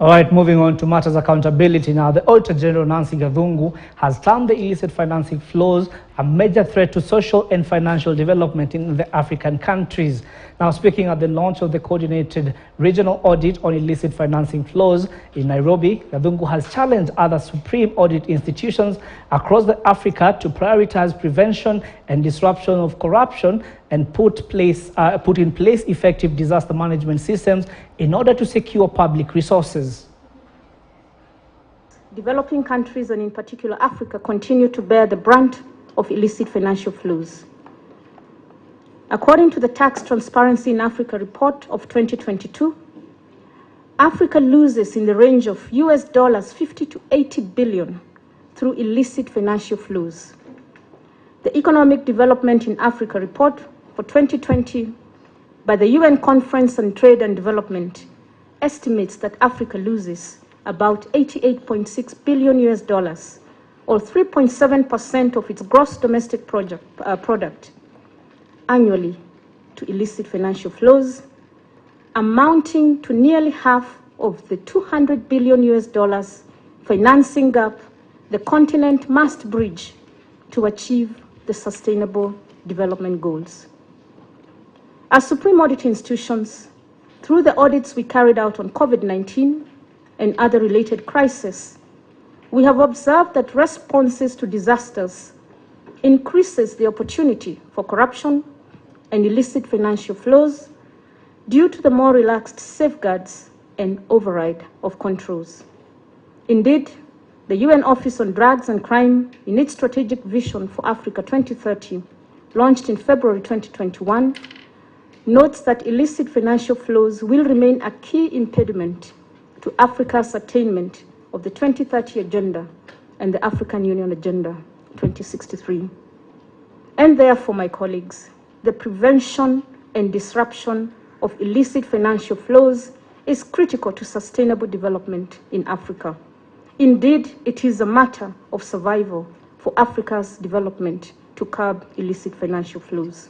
All right, moving on to matters accountability now. The Auditor General Nancy Gathungu has termed the illicit financing flows a major threat to social and financial development in the African countries. Now, speaking at the launch of the coordinated regional audit on illicit financing flows in Nairobi, Gathungu has challenged other supreme audit institutions across Africa to prioritize prevention and disruption of corruption and put in place effective disaster management systems in order to secure public resources. Developing countries, and in particular Africa, continue to bear the brunt of illicit financial flows. According to the Tax Transparency in Africa report of 2022, Africa loses in the range of $50 to 80 billion through illicit financial flows. The Economic Development in Africa report for 2020 by the UN Conference on Trade and Development estimates that Africa loses about $88.6 billion or 3.7% of its gross domestic product annually to illicit financial flows, amounting to nearly half of the $200 billion financing gap the continent must bridge to achieve the Sustainable Development Goals. As Supreme Audit institutions, through the audits we carried out on COVID-19 and other related crises, we have observed that responses to disasters increases the opportunity for corruption and illicit financial flows due to the more relaxed safeguards and override of controls. Indeed, the UN Office on Drugs and Crime, in its Strategic Vision for Africa 2030, launched in February 2021, notes that illicit financial flows will remain a key impediment to Africa's attainment of the 2030 Agenda and the African Union Agenda 2063. And therefore, my colleagues, the prevention and disruption of illicit financial flows is critical to sustainable development in Africa. Indeed, it is a matter of survival for Africa's development to curb illicit financial flows.